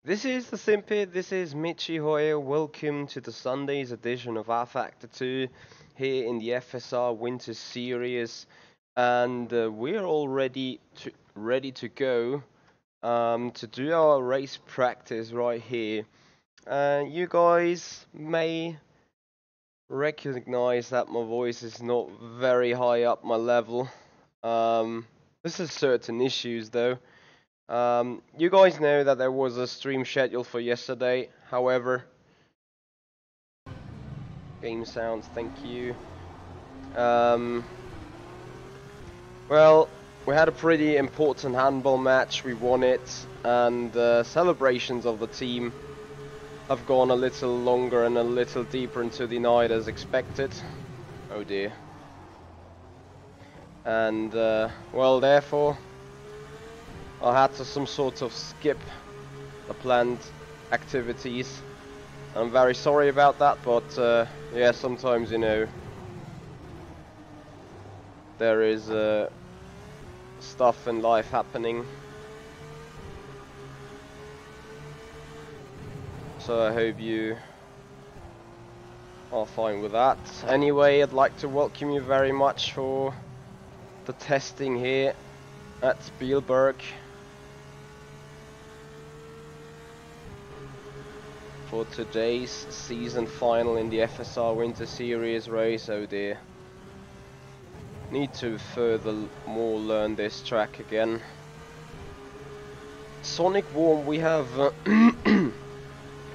This is the Simpid, this is Michi Hoyer. Welcome to the Sunday's edition of rFactor 2 here in the FSR Winter Series. And we're all ready to go to do our race practice right here. You guys may recognize that my voice is not very high up my level. This is certain issues though. You guys know that there was a stream scheduled for yesterday, however, game sounds, thank you. Well, we had a pretty important handball match, we won it, and celebrations of the team have gone a little longer and a little deeper into the night as expected. Oh dear. And, well, therefore, I had to some sort of skip the planned activities. I'm very sorry about that, but yeah, sometimes, you know, there is stuff in life happening. So I hope you are fine with that. Anyway, I'd like to welcome you very much for the testing here at Spielberg. For today's season final in the FSR Winter Series race. Oh dear. Need to furthermore learn this track again. Sonic Warm, we have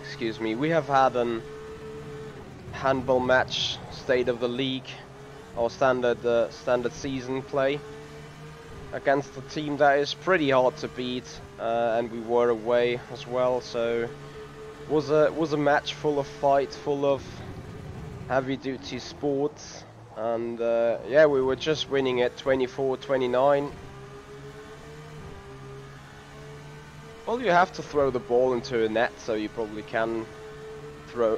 excuse me, we have had an handball match, state of the league, or standard season play against a team that is pretty hard to beat, and we were away as well, so was a match full of fight, full of heavy duty sports, and yeah, we were just winning it 24-29. Well, you have to throw the ball into a net, so you probably can throw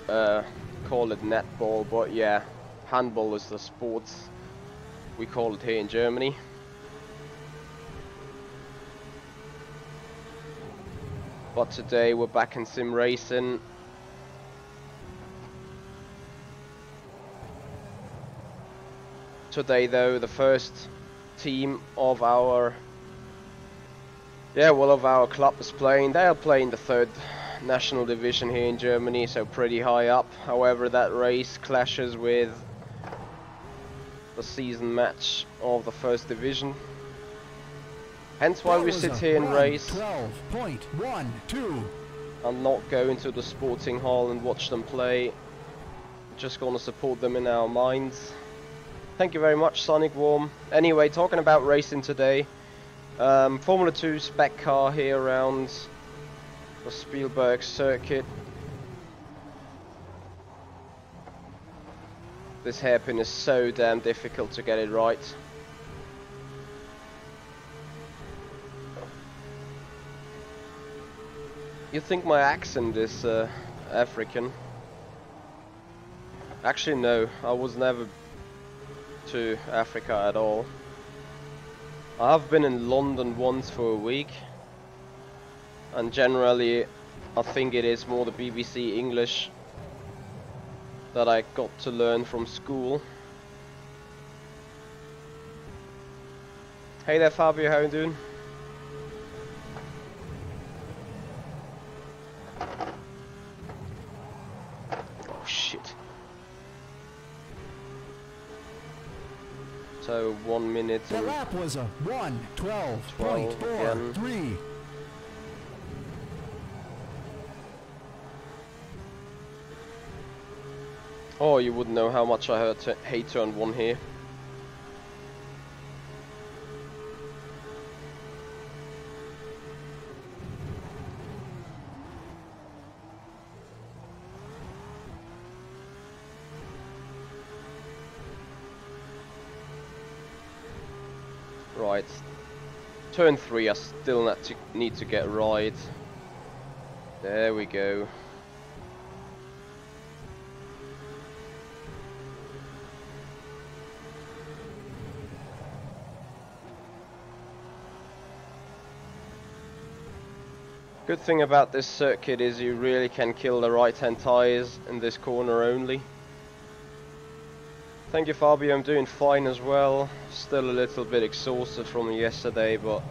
call it netball, but yeah, handball is the sport we call it here in Germany. But today we're back in sim racing. Today though, the first team of our club is playing. They are playing the third national division here in Germany, so pretty high up. However, that race clashes with the season match of the first division. Hence why we sit here and race 12.12 and not go into the sporting hall and watch them play. Just gonna support them in our minds. Thank you very much, Sonic Warm. Anyway, talking about racing today, Formula 2 spec car here around the Spielberg circuit. This hairpin is so damn difficult to get it right. You think my accent is African? Actually no, I was never to Africa at all. I have been in London once for a week, and generally I think it is more the BBC English that I got to learn from school. Hey there Fabio, how you doing? Oh shit. So 1 minute The and lap was a 1:12.43. oh, you wouldn't know how much I hate turn 1 here. Right, turn 3 I still need to get right. There we go. Good thing about this circuit is you really can kill the right-hand tyres in this corner only. Thank you, Fabio. I'm doing fine as well. Still a little bit exhausted from yesterday, but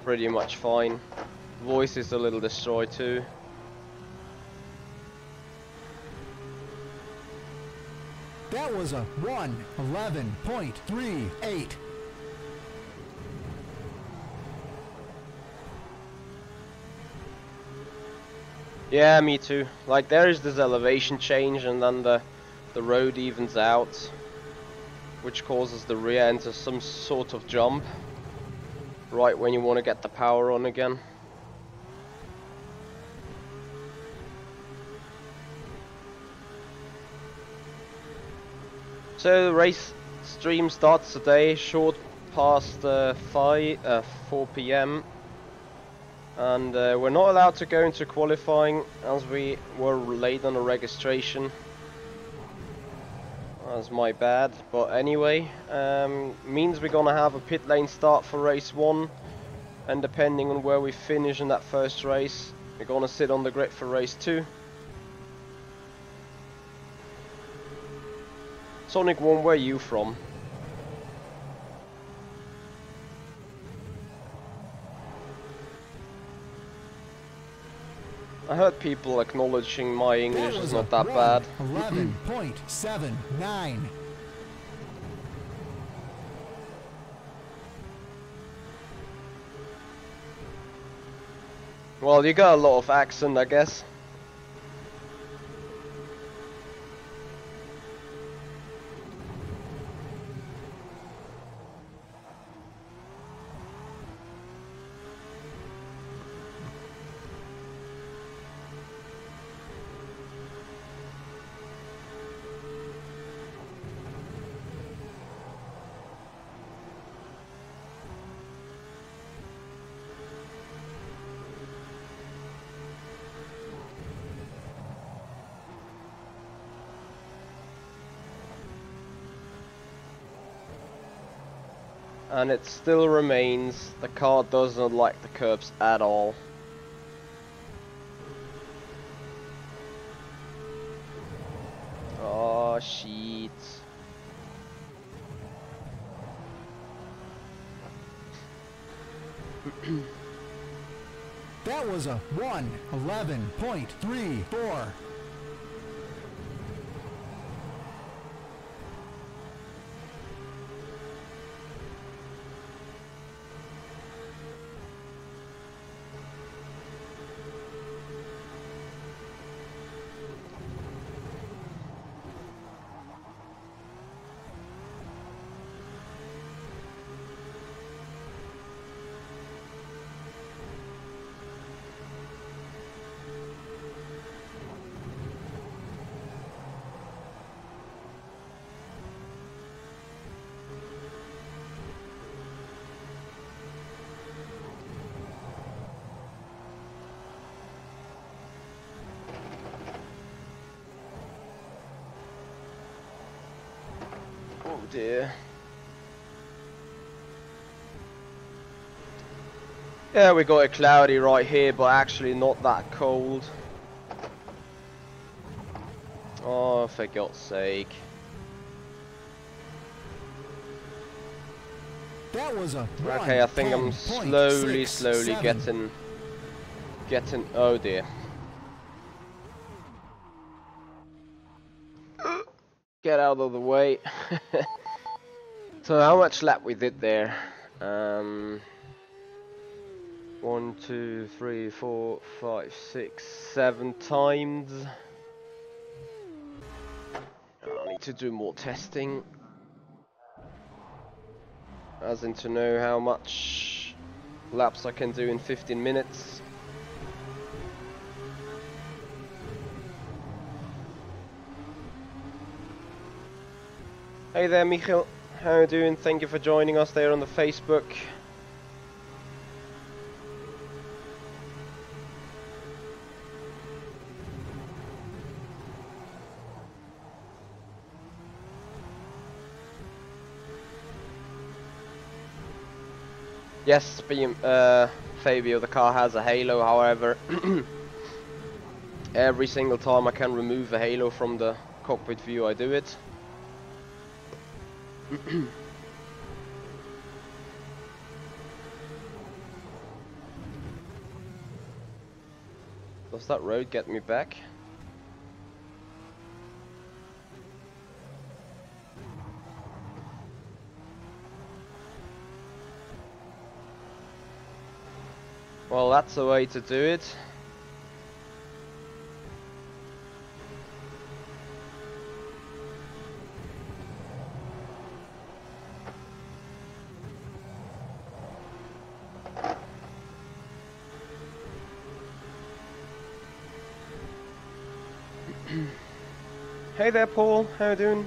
pretty much fine. Voice is a little destroyed too. That was a 1:11.38. Yeah, me too. Like, there is this elevation change and then the road evens out, which causes the rear end to some sort of jump right when you want to get the power on again. So the race stream starts today, short past 4 PM. And we're not allowed to go into qualifying as we were late on the registration. That's my bad, but anyway, means we're gonna have a pit lane start for race 1, and depending on where we finish in that first race, we're gonna sit on the grid for race 2. Sonic 1, where are you from? I heard people acknowledging my English is not that bad. 11.79. Well, you got a lot of accent, I guess. And it still remains, the car does not like the curbs at all. Oh shit. That was a 1:11.34. Oh dear. Yeah, we got it cloudy right here, but actually not that cold. Oh, for God's sake. That was a Okay, I think I'm slowly getting... Oh dear. Get out of the way. So how much lap we did there? 1, 2, 3, 4, 5, 6, 7 times. I need to do more testing, as in to know how much laps I can do in 15 minutes. Hey there, Michael. How are you doing? Thank you for joining us there on the Facebook. Yes, Fabio, the car has a halo, however, every single time I can remove a halo from the cockpit view, I do it. Does that road get me back? Well, that's the way to do it. Hey there, Paul. How you doing?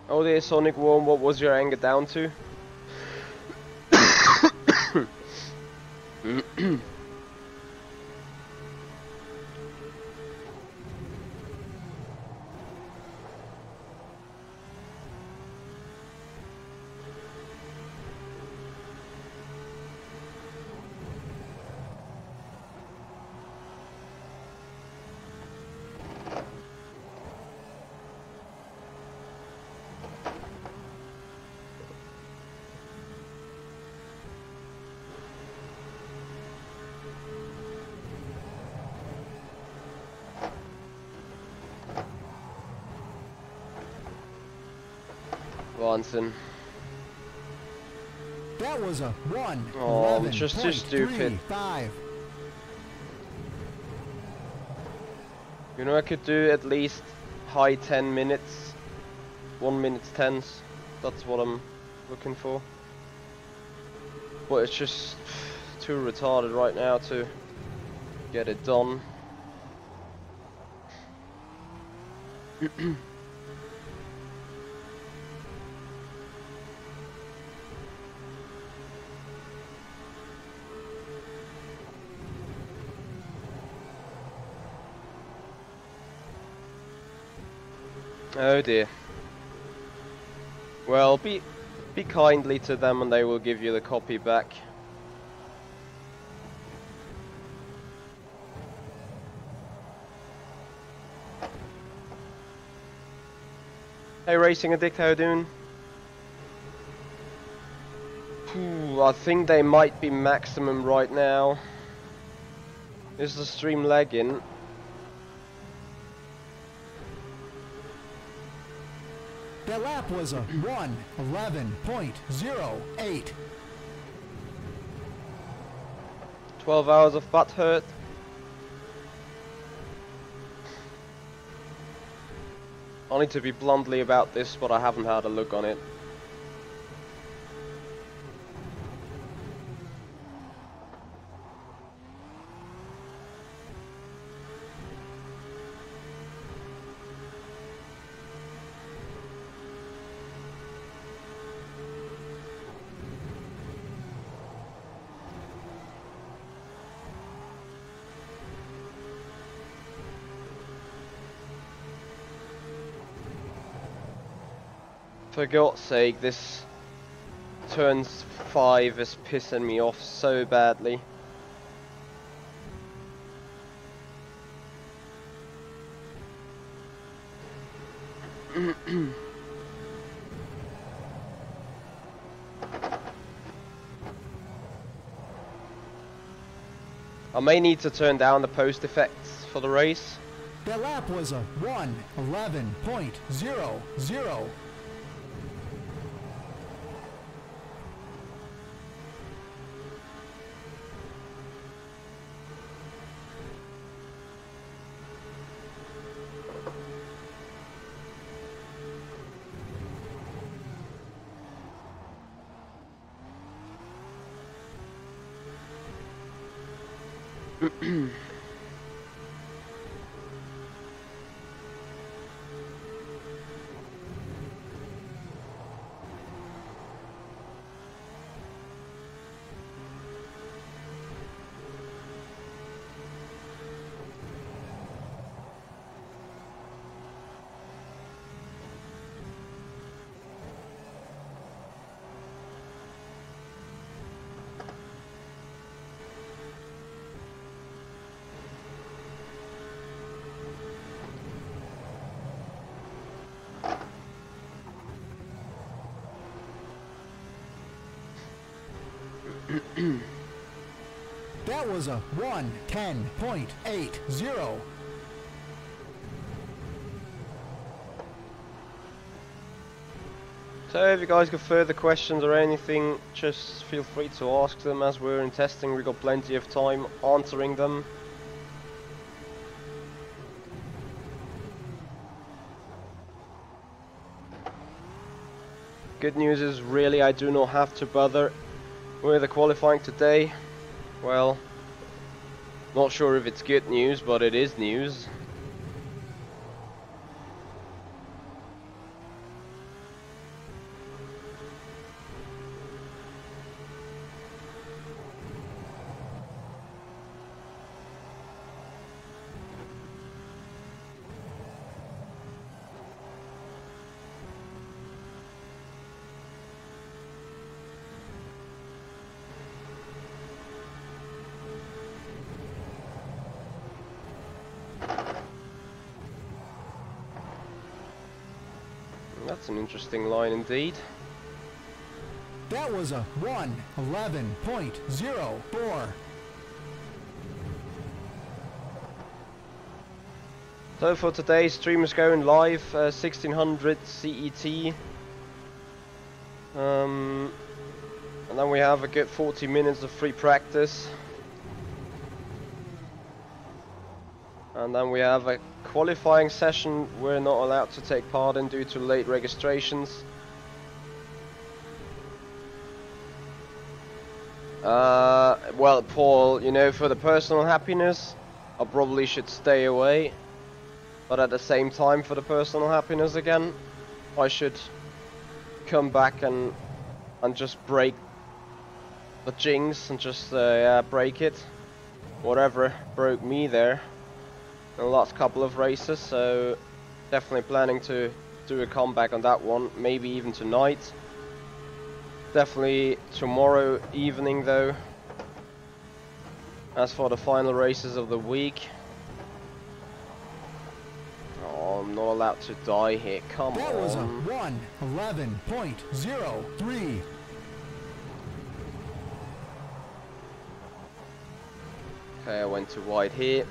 Oh dear, Sonic Worm, what was your anger down to? Lonson. That was a 1. Oh, I'm just too stupid. 5. You know, I could do at least high 10 minutes. 1 minute 10s. That's what I'm looking for. But it's just too retarded right now to get it done. Oh dear. Well, be kindly to them and they will give you the copy back. Hey Racing Addict, how you doing? I think they might be maximum right now. Is the stream lagging? That lap was a 1:11.08. 12 hours of butt hurt. I need to be bluntly about this, but I haven't had a look on it. For God's sake, this turns 5 is pissing me off so badly. I may need to turn down the post effects for the race. That lap was a 1:11.00. That was a 1:10.80. So if you guys got further questions or anything, just feel free to ask them. As we're in testing, we got plenty of time answering them. Good news is really I do not have to bother with the qualifying today. Well, not sure if it's good news, but it is news. That's an interesting line indeed. That was a 1:11.04. So for today's stream is going live 1600 CET. And then we have a good 40 minutes of free practice. And then we have a qualifying session we're not allowed to take part in due to late registrations. Well, Paul, you know, for the personal happiness, I probably should stay away. But at the same time, for the personal happiness again, I should come back and just break the jinx and just yeah, break it. Whatever broke me there in the last couple of races, so definitely planning to do a comeback on that one, maybe even tonight. Definitely tomorrow evening though. As for the final races of the week, oh, I'm not allowed to die here, come on. That was a 1:11.03. Okay, I went too wide here.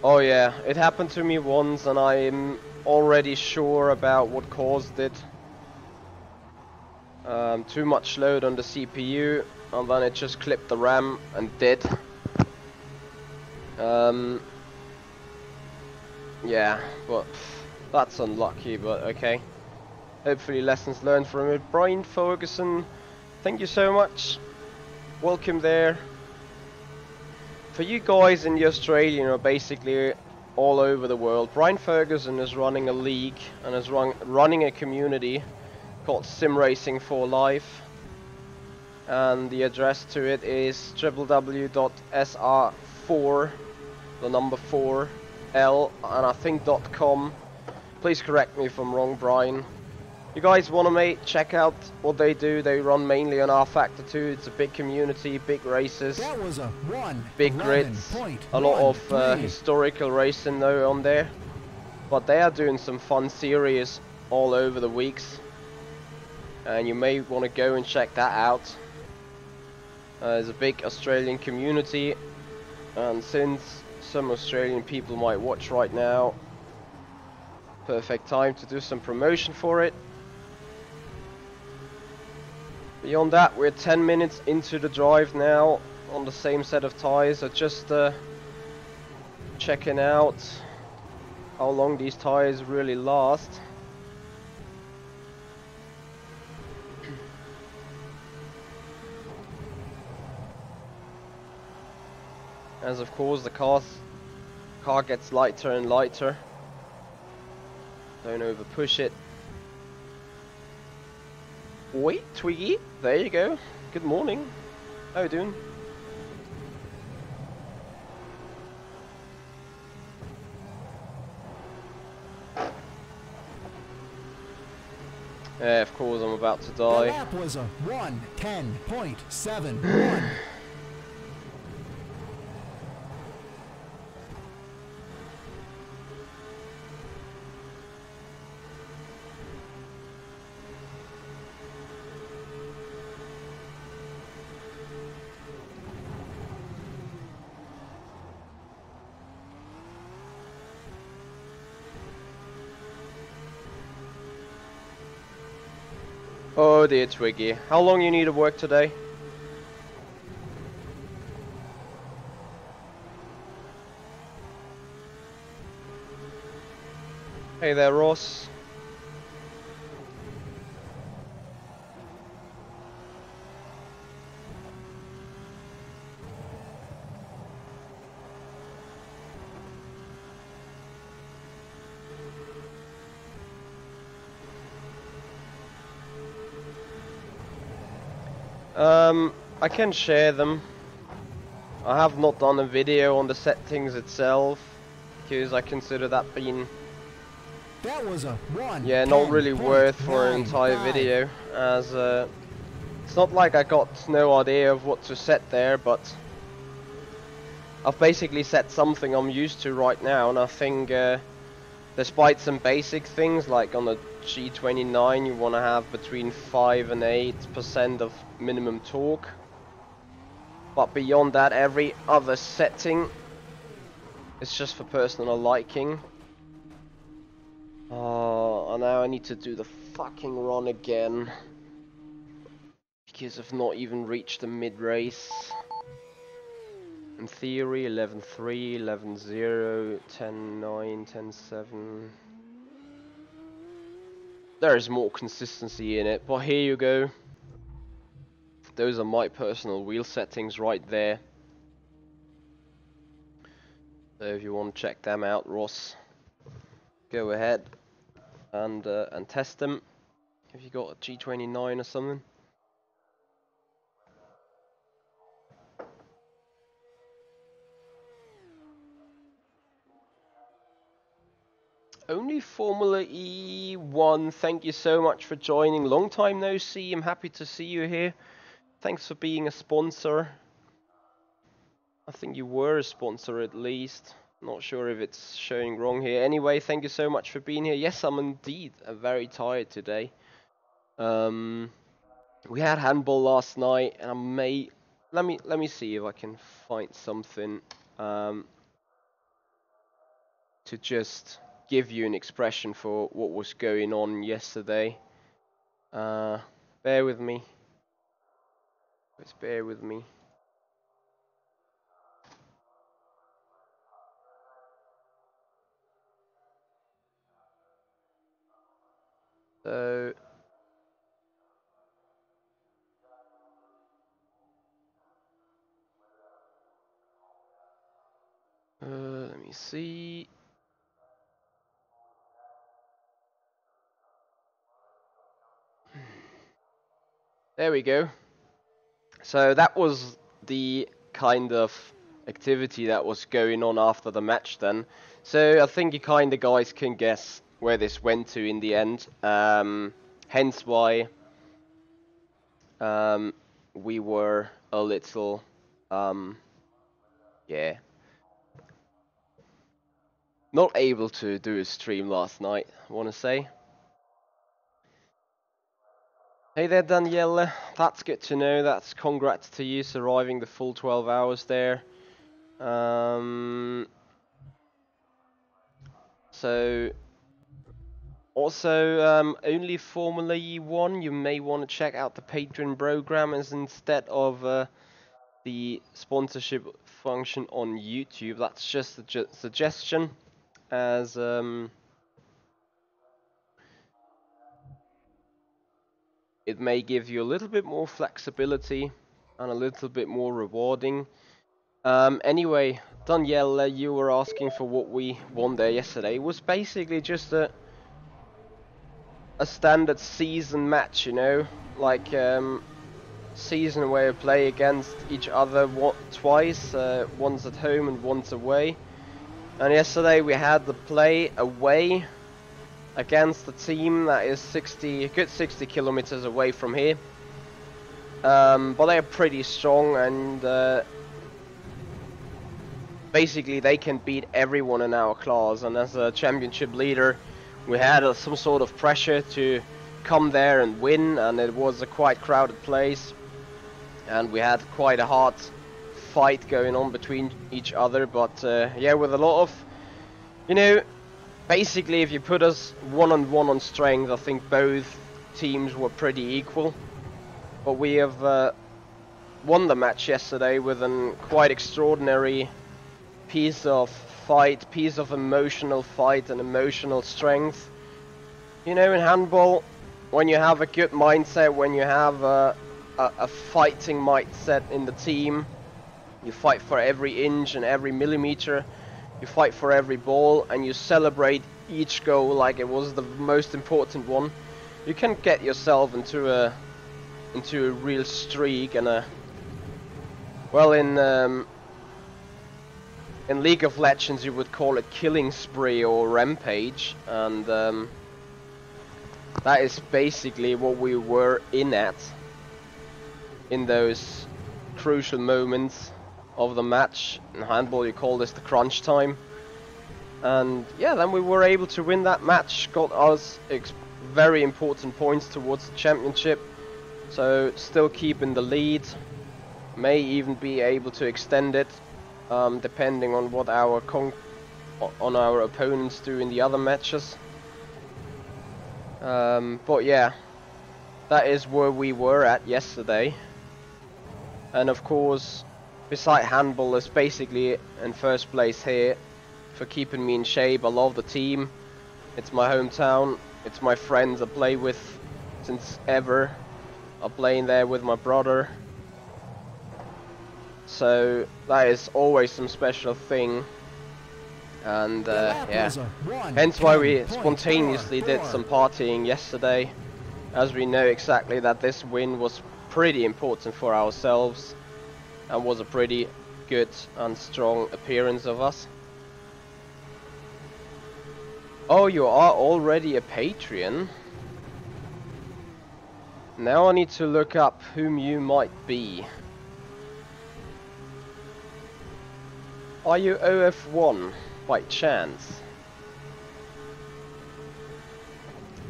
Oh yeah, it happened to me once and I'm already sure about what caused it. Too much load on the CPU and then it just clipped the RAM and did. Yeah, but that's unlucky, but okay. Hopefully lessons learned from it. Brian Ferguson, thank you so much. Welcome there. For you guys in the Australian or basically all over the world, Brian Ferguson is running a league and is running a community called SimRacing for Life, and the address to it is www.sr4, the number 4L, and I think .com. Please correct me if I'm wrong, Brian. You guys want to check out what they do. They run mainly on rFactor 2. It's a big community, big races, That was a 1. big grids, a lot of historical racing though on there. But they are doing some fun series all over the weeks, and you may want to go and check that out. There's a big Australian community, and since some Australian people might watch right now, perfect time to do some promotion for it. Beyond that, we're 10 minutes into the drive now on the same set of tyres, so just checking out how long these tyres really last. As of course the car gets lighter and lighter. Don't over push it. Wait, Twiggy, there you go. Good morning. How you doing? Yeah, of course I'm about to die. The lap was a 1:10.71. Oh dear Twiggy, how long you need to work today? Hey there Ross. I can share them. I have not done a video on the settings itself, because I consider that being, That was a 1. yeah, not really worth for an entire video, as it's not like I got no idea of what to set there, but I've basically set something I'm used to right now, and I think despite some basic things like on the G29 you want to have between 5 and 8% of minimum torque, but beyond that every other setting is just for personal liking. And now I need to do the fucking run again because I've not even reached the mid-race. In theory 11.3, 11.0, 10.9, 10.7. There is more consistency in it, but here you go. Those are my personal wheel settings right there. So if you want to check them out, Ross, go ahead and test them. If you got a G29 or something. Only Formula E1, thank you so much for joining. Long time no see, I'm happy to see you here. Thanks for being a sponsor. I think you were a sponsor at least. Not sure if it's showing wrong here. Anyway, thank you so much for being here. Yes, I'm indeed very tired today. We had handball last night, and I may let me see if I can find something to just give you an expression for what was going on yesterday. Bear with me. Just bear with me. So let me see. There we go. So that was the kind of activity that was going on after the match then. So I think you kind of guys can guess where this went to in the end. Hence why we were a little, yeah, not able to do a stream last night, I want to say. Hey there, Danielle. That's good to know. That's congrats to you surviving the full 12 hours there. So also, only Formula E1. You may want to check out the Patreon program as instead of the sponsorship function on YouTube. That's just a suggestion, as it may give you a little bit more flexibility and a little bit more rewarding. Anyway, Danielle, you were asking for what we won there yesterday. It was basically just a standard season match, you know, like season where you play against each other twice, once at home and once away. And yesterday we had the play away against a team that is a good 60 kilometers away from here. But they are pretty strong, and basically they can beat everyone in our class. And as a championship leader, we had some sort of pressure to come there and win, and it was a quite crowded place, and we had quite a hard fight going on between each other. But yeah, with a lot of, you know, basically if you put us one-on-one on strength, I think both teams were pretty equal. But we have won the match yesterday with a quite extraordinary piece of fight, piece of emotional fight and emotional strength. You know, in handball, when you have a good mindset, when you have a fighting mindset in the team, you fight for every inch and every millimeter, you fight for every ball, and you celebrate each goal like it was the most important one. You can get yourself into a real streak and a, well, in League of Legends you would call it killing spree or rampage, and that is basically what we were in those crucial moments of the match. In handball you call this the crunch time, and yeah, then we were able to win that match, got us very important points towards the championship, so still keeping the lead, may even be able to extend it, depending on what our opponents do in the other matches. But yeah, that is where we were at yesterday. And of course, beside handball, is basically in first place here for keeping me in shape. I love the team. It's my hometown. It's my friends I play with since ever. I'm playing there with my brother. So that is always some special thing. And yeah, hence why we spontaneously did some partying yesterday, as we know exactly that this win was pretty important for ourselves and was a pretty good and strong appearance of us. Oh, you are already a Patreon? Now I need to look up whom you might be. Are you OF1 by chance?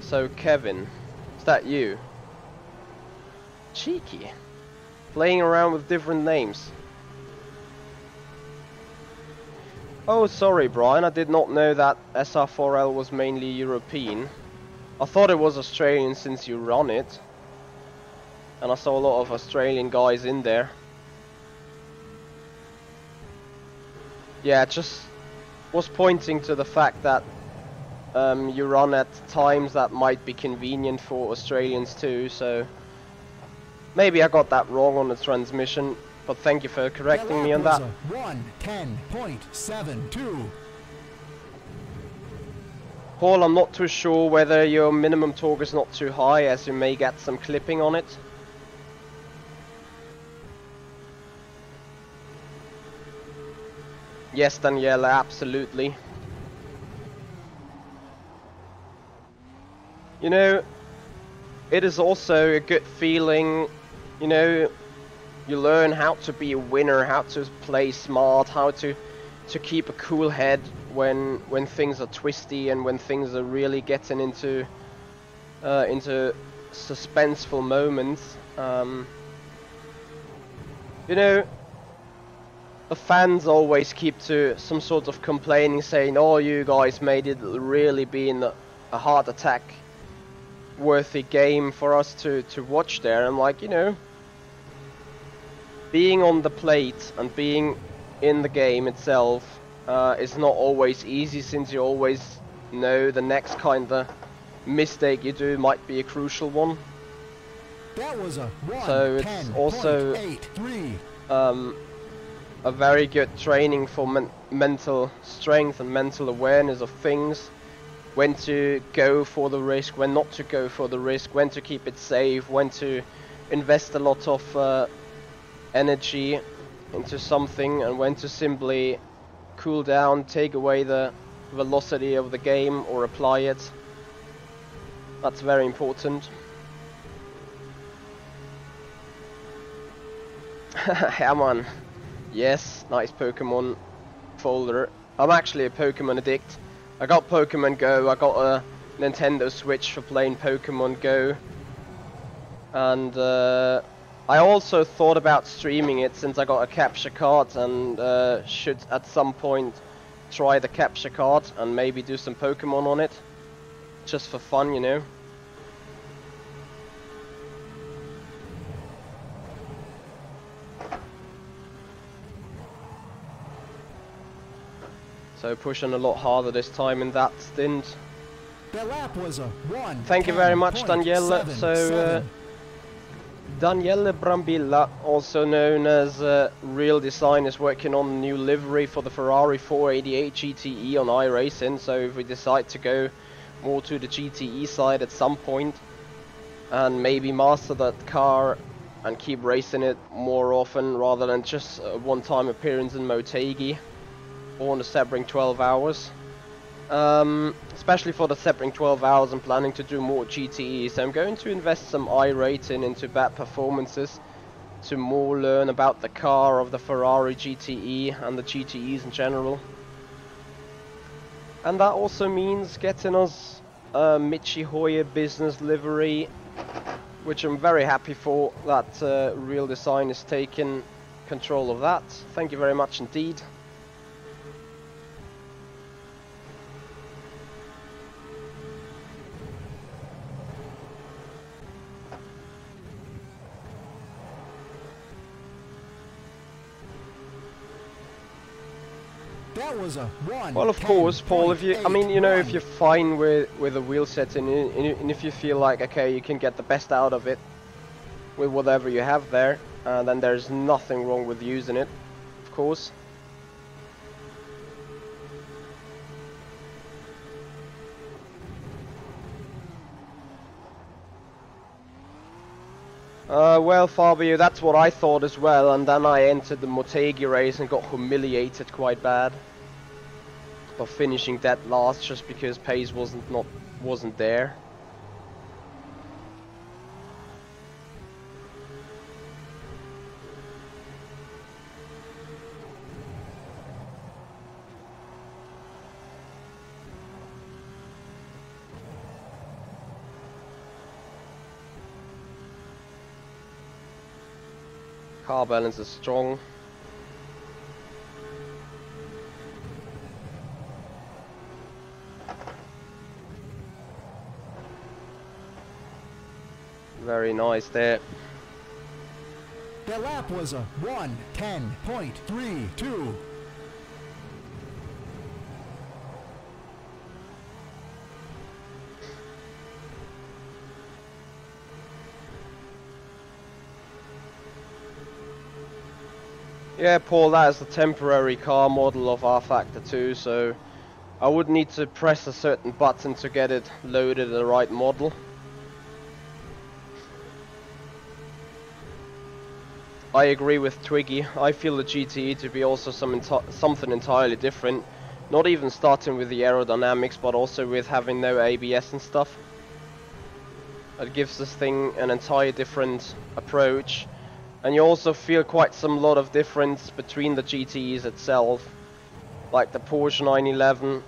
So Kevin, is that you? Cheeky. Playing around with different names. Oh, sorry Brian, I did not know that SR4L was mainly European. I thought it was Australian since you run it. And I saw a lot of Australian guys in there. Yeah, just was pointing to the fact that you run at times that might be convenient for Australians too, so maybe I got that wrong on the transmission, but thank you for correcting me on that. 1:10.72. Paul, I'm not too sure whether your minimum torque is not too high, as you may get some clipping on it. Yes, Daniela, absolutely. You know, it is also a good feeling, you know, you learn how to be a winner, how to play smart, how to keep a cool head when things are twisty and when things are really getting into suspenseful moments. You know, the fans always keep to some sort of complaining, saying, "Oh, you guys made it really being a heart attack worthy game for us to watch there." I'm like, you know, being on the plate and being in the game itself is not always easy, since you always know the next kind of mistake you do might be a crucial one. That was a so it's also a very good training for mental strength and mental awareness of things. When to go for the risk, when not to go for the risk, when to keep it safe, when to invest a lot of energy into something, and when to simply cool down, take away the velocity of the game or apply it. That's very important. Herman. Yes, nice Pokemon folder. I'm actually a Pokemon addict. I got Pokemon Go, I got a Nintendo Switch for playing Pokemon Go. And I also thought about streaming it, since I got a capture card, and should at some point try the capture card and maybe do some Pokemon on it. Just for fun, you know. So pushing a lot harder this time in that stint. Their lap was a 1. Thank you very much, Daniele. So, Daniele Brambilla, also known as Real Design, is working on a new livery for the Ferrari 488 GTE on iRacing. So if we decide to go more to the GTE side at some point, and maybe master that car and keep racing it more often rather than just a one-time appearance in Motegi or on the Sebring 12 hours. Especially for the Sebring 12 hours, I'm planning to do more GTE, so I'm going to invest some iRating into bad performances to more learn about the car of the Ferrari GTE and the GTEs in general. And that also means getting us a Michi Hoyer business livery, which I'm very happy for, that Real Design is taking control of that. Thank you very much indeed. That was a 1. Well, of course, Paul, if you, I mean, you know, if you're fine with a wheel setting, and if you feel like, okay, you can get the best out of it with whatever you have there, then there's nothing wrong with using it, of course. Well, Fabio, that's what I thought as well, and then I entered the Motegi race and got humiliated quite bad for finishing dead last just because pace wasn't there. Car balance is strong. Very nice there. Their lap was a 1:10.32. Yeah, Paul, that is the temporary car model of rFactor 2, so I would need to press a certain button to get it loaded the right model. I agree with Twiggy. I feel the GTE to be also something entirely different. Not even starting with the aerodynamics, but also with having no ABS and stuff. It gives this thing an entirely different approach. And you also feel quite some lot of difference between the GTEs itself. Like the Porsche 911,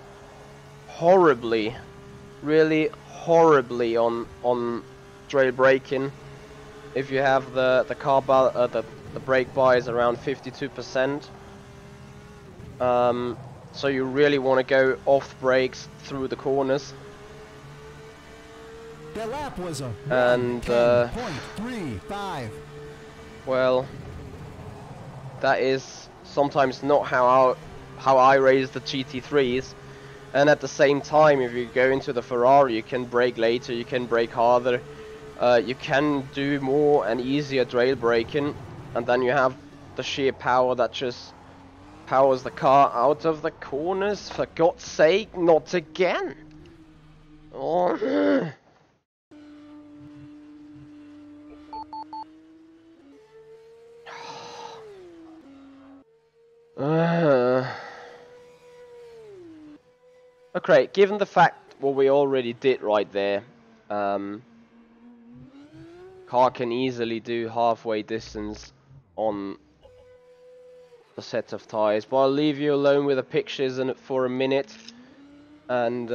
horribly, really horribly on trail braking. If you have the brake bar is around 52%. So you really want to go off brakes through the corners. Their lap was a And 1:10.35. Well, that is sometimes not how I raise the GT3s. And at the same time, if you go into the Ferrari, you can brake later, you can brake harder, you can do more and easier trail braking, and then you have the sheer power that just powers the car out of the corners. For God's sake, not again! Oh. Okay, given the fact what we already did right there, car can easily do halfway distance on the set of tyres, but I'll leave you alone with the pictures in it for a minute and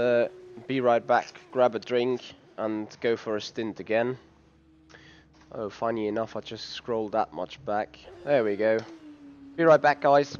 be right back, grab a drink and go for a stint again. Oh, funny enough, I just scrolled that much back. There we go. Be right back, guys.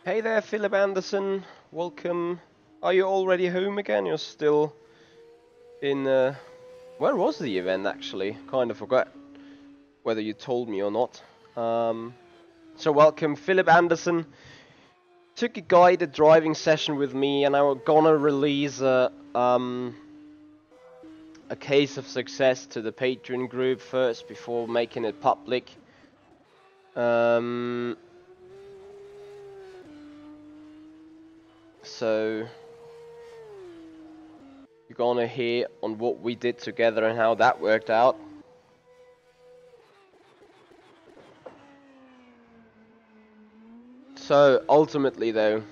Hey there, Philip Anderson. Welcome. Are you already home again? You're still in... where was the event, actually? Kind of forgot whether you told me or not. So welcome, Philip Anderson. Took a guided driving session with me, and I'm gonna release a case of success to the Patreon group first before making it public. So you're gonna hear on what we did together and how that worked out. So ultimately though,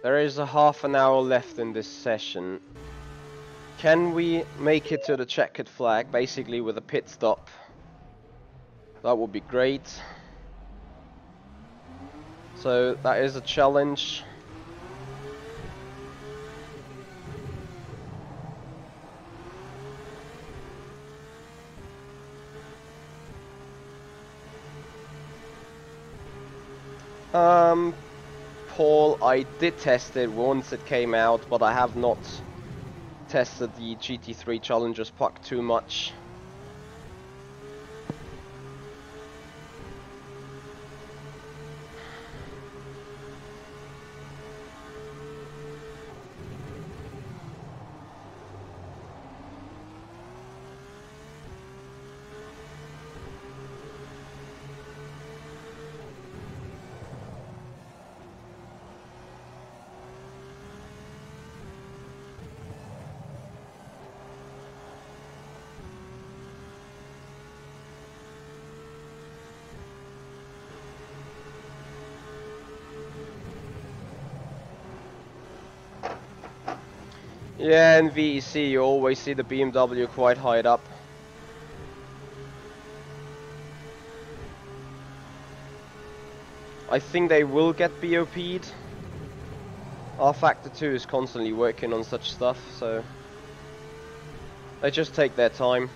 there is a half an hour left in this session. Can we make it to the checkered flag, basically with a pit stop? That would be great. So that is a challenge. Paul, I did test it once it came out, but I have not tested the GT3 Challengers pack too much. Yeah, in VEC you always see the BMW quite high up. I think they will get BOP'd. rFactor 2 is constantly working on such stuff, so they just take their time.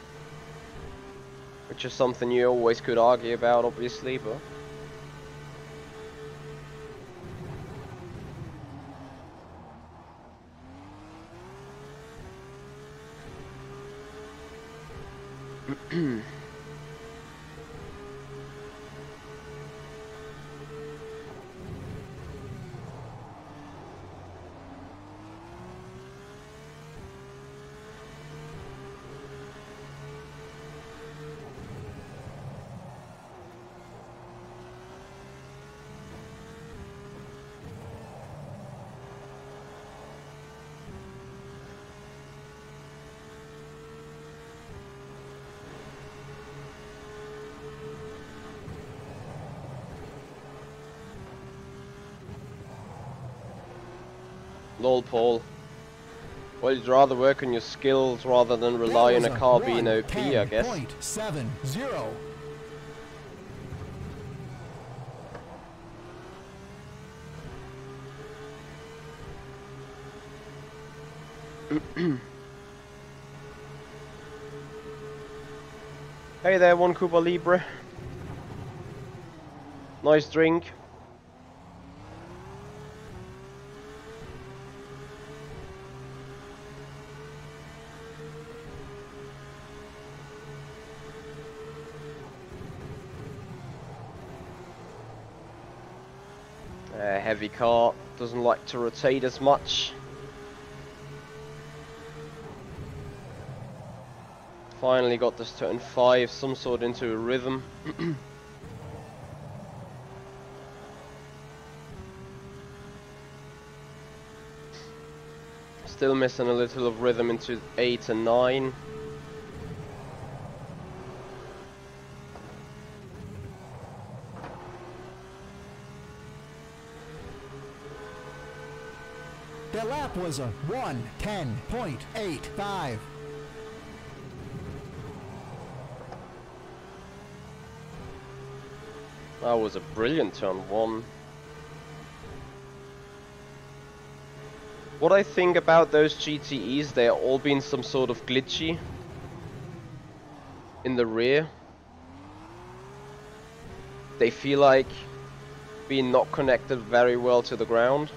Which is something you always could argue about, obviously, but... Lol, Paul. Well, you'd rather work on your skills rather than rely on a car being OP, I guess. 10.70. Hey there, one Cuba Libre. Nice drink. Heavy car, doesn't like to rotate as much. Finally got this turn 5 some sort into a rhythm. Still missing a little of rhythm into 8 and 9. Their lap was a 1:10.85. That was a brilliant turn 1. What I think about those GTEs, they're all been some sort of glitchy in the rear. they feel like being not connected very well to the ground.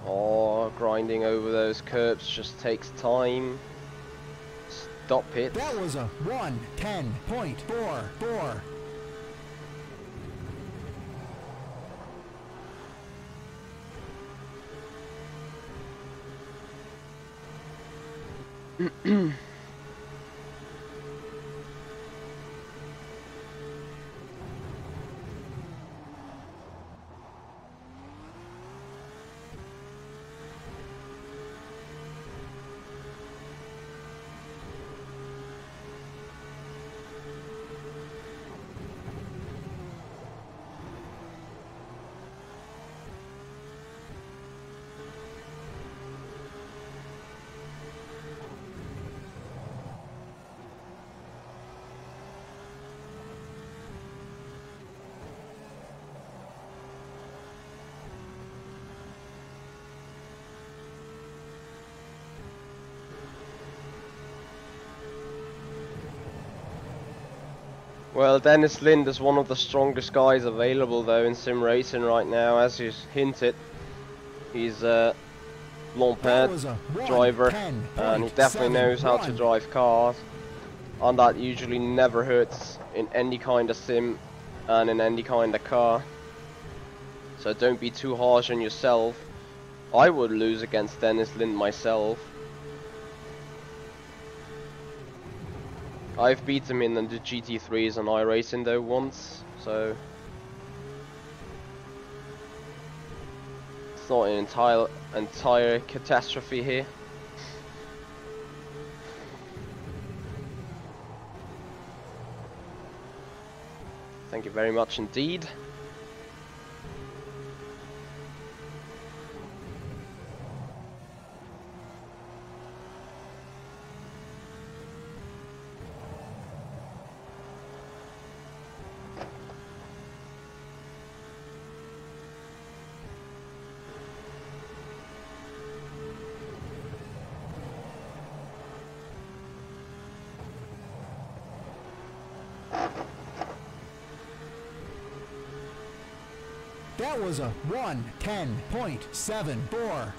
Oh, grinding over those curbs just takes time. Stop it. That was a 1:10.44. Well, Dennis Lind is one of the strongest guys available though in sim racing right now, as you hinted. He's a long-paired driver and he definitely knows how to drive cars, and that usually never hurts in any kind of sim and in any kind of car. So don't be too harsh on yourself. I would lose against Dennis Lind myself. I've beat him in the GT3s on iRacing though once, so it's not an entire catastrophe here. Thank you very much indeed. That was a 1:10.74.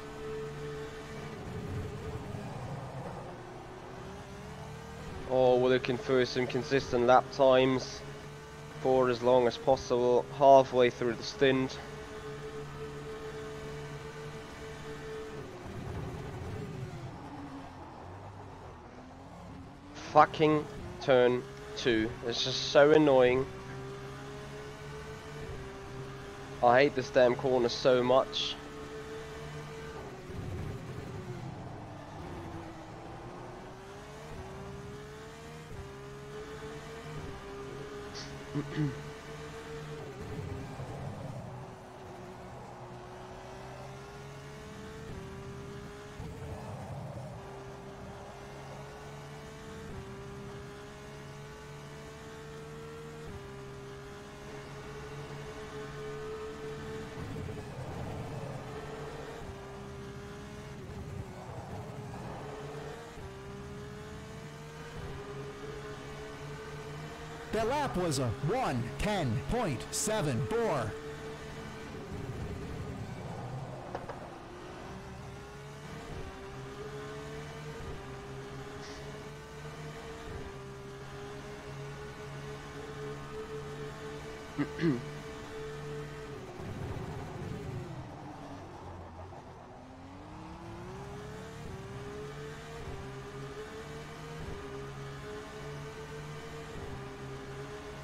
Oh, we're looking for some consistent lap times for as long as possible, halfway through the stint. Fucking turn 2. It's just so annoying. I hate this damn corner so much. That lap was a 1:10.74.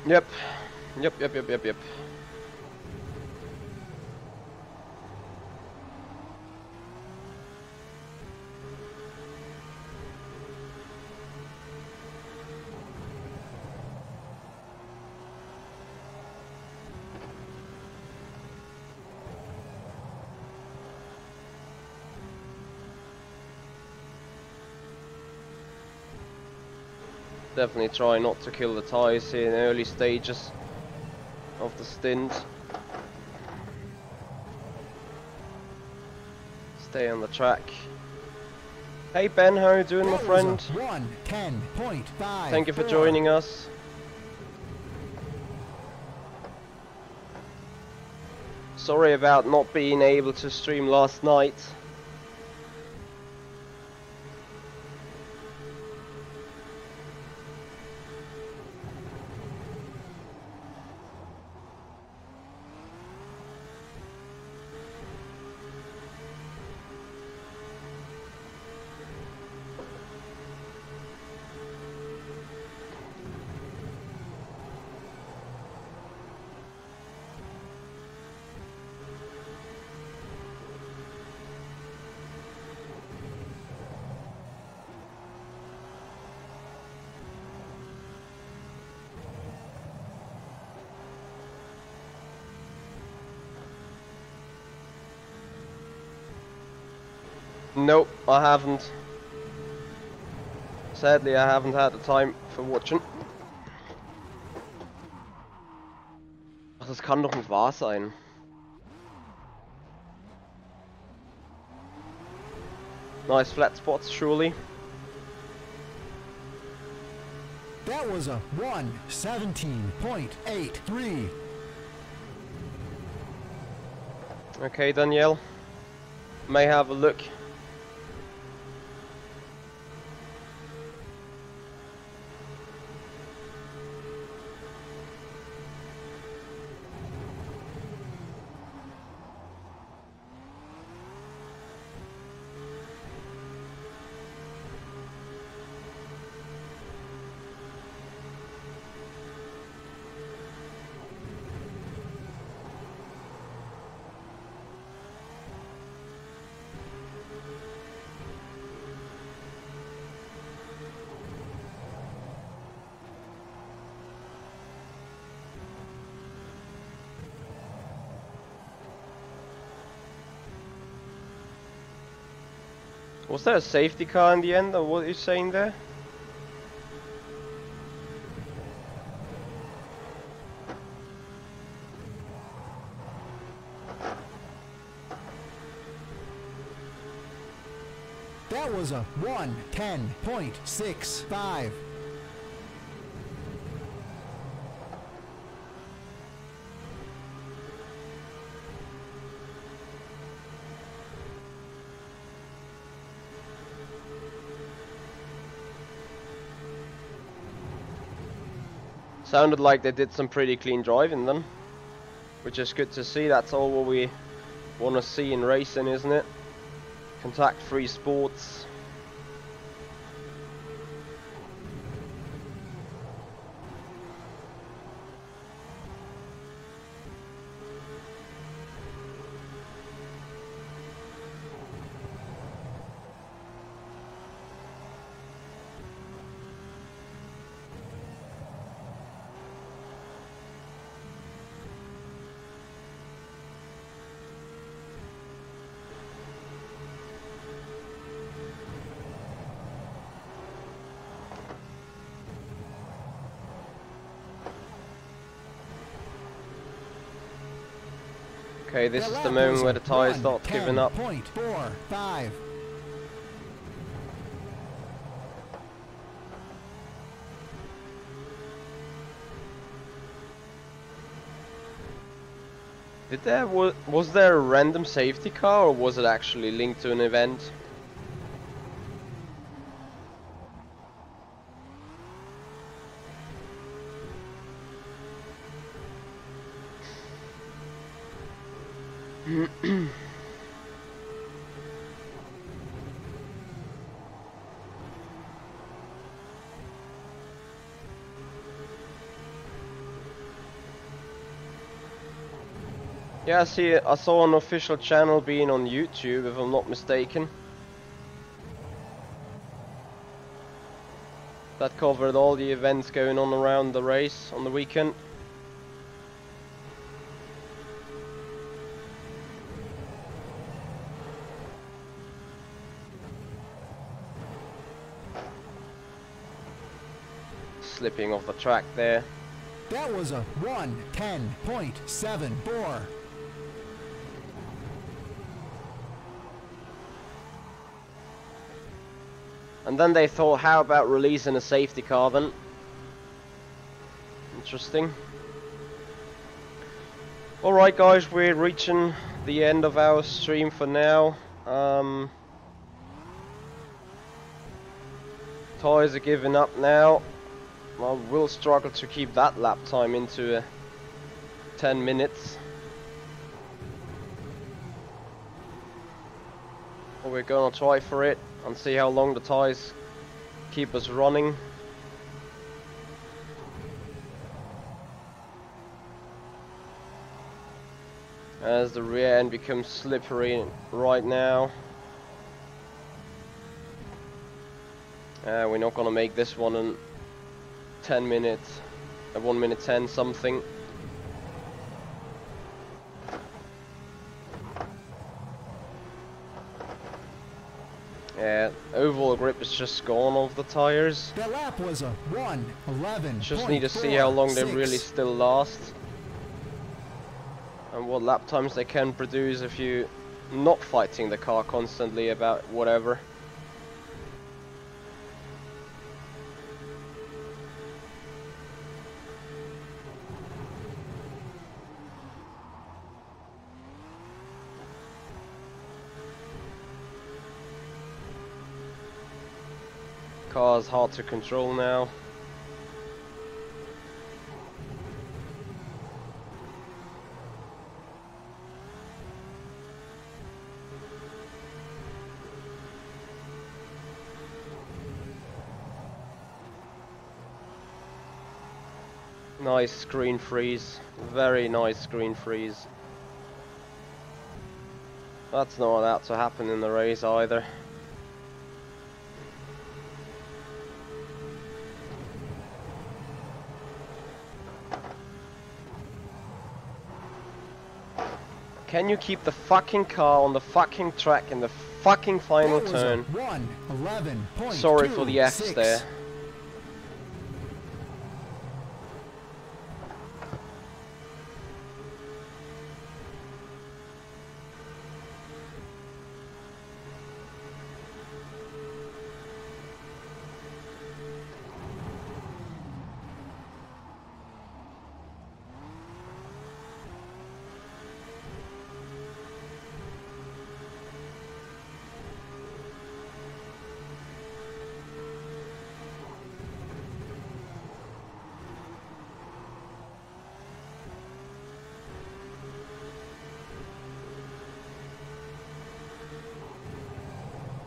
Yep. Definitely try not to kill the tyres here in early stages of the stint. Stay on the track. Hey Ben, how are you doing, my friend? 1:10.5. Thank you for joining us. Sorry about not being able to stream last night. Nope, I haven't. Sadly, I haven't had the time for watching. Ach, das kann doch nicht wahr sein. Nice flat spots, surely. That was a 1:17.83. Okay, Danielle. May have a look. Was there a safety car in the end, or what are you saying there? That was a 1:10.65. Sounded like they did some pretty clean driving then, which is good to see. That's all what we want to see in racing, isn't it? Contact-free sports. Okay, this is the moment where the tyre starts giving up. 10.45. Was there a random safety car, or was it actually linked to an event? Yeah, I saw an official channel being on YouTube, if I'm not mistaken. That covered all the events going on around the race on the weekend. slipping off the track there. That was a 1:10.74. And then they thought, how about releasing a safety car then? Interesting. Alright guys, we're reaching the end of our stream for now. Tyres are giving up now. I will struggle to keep that lap time into 10 minutes. But we're gonna try for it and see how long the tyres keep us running. As the rear end becomes slippery right now. We're not gonna make this one in 10 minutes, 1 minute 10 something. Yeah, overall grip is just gone off the tires. That lap was a 1:11. Just need to see how long they really still last. And what lap times they can produce if you're not fighting the car constantly about whatever. Car's hard to control now. Nice screen freeze, very nice screen freeze. That's not allowed to happen in the race either. Can you keep the fucking car on the fucking track in the fucking final turn? 1:11.26. Sorry for the F's there.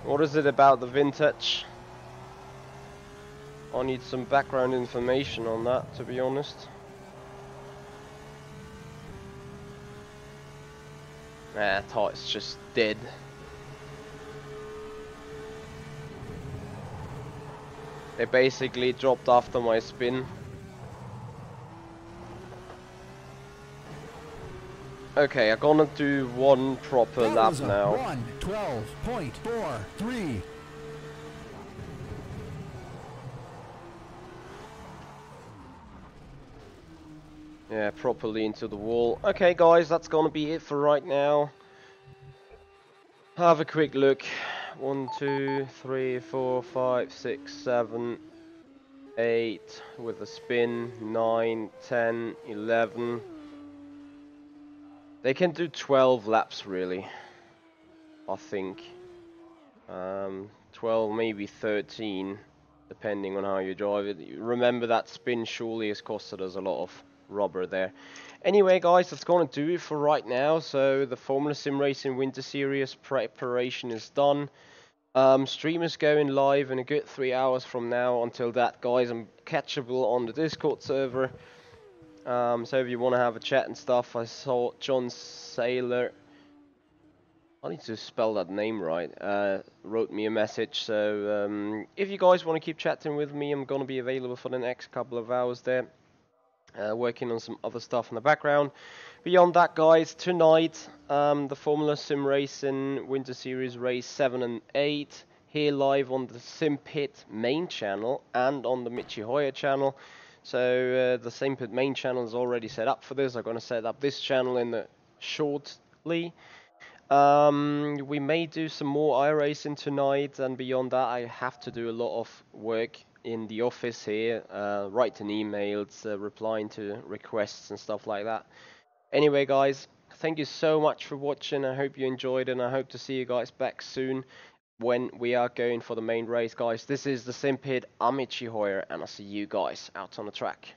What is it about the vintage? I need some background information on that, to be honest. Nah, it's just dead. They basically dropped after my spin. Okay, I'm gonna do one proper lap now. 1:12.43. Yeah, properly into the wall. Okay guys, that's gonna be it for right now. Have a quick look. 1, 2, 3, 4, 5, 6, 7, 8 with a spin, 9, 10, 11. They can do 12 laps really, I think. 12, maybe 13, depending on how you drive it. Remember that spin surely has costed us a lot of rubber there. Anyway guys, that's going to do it for right now. So the Formula SimRacing Winter Series preparation is done. Stream is going live in a good 3 hours from now. Until that guys, I'm catchable on the Discord server. So if you want to have a chat and stuff, I saw John Saylor, I need to spell that name right, wrote me a message. So if you guys want to keep chatting with me, I'm going to be available for the next couple of hours there, working on some other stuff in the background. Beyond that guys, tonight the Formula SimRacing Winter Series race 7 and 8 here live on the SimPit main channel and on the Michi Hoyer channel. So the SimPit main channel is already set up for this. I'm going to set up this channel in the shortly. We may do some more iRacing tonight, and beyond that I have to do a lot of work in the office here, writing emails, replying to requests and stuff like that. Anyway guys, thank you so much for watching. I hope you enjoyed, and I hope to see you guys back soon when we are going for the main race, guys. This is the SimPit. I'm Michi Hoyer, and I'll see you guys out on the track.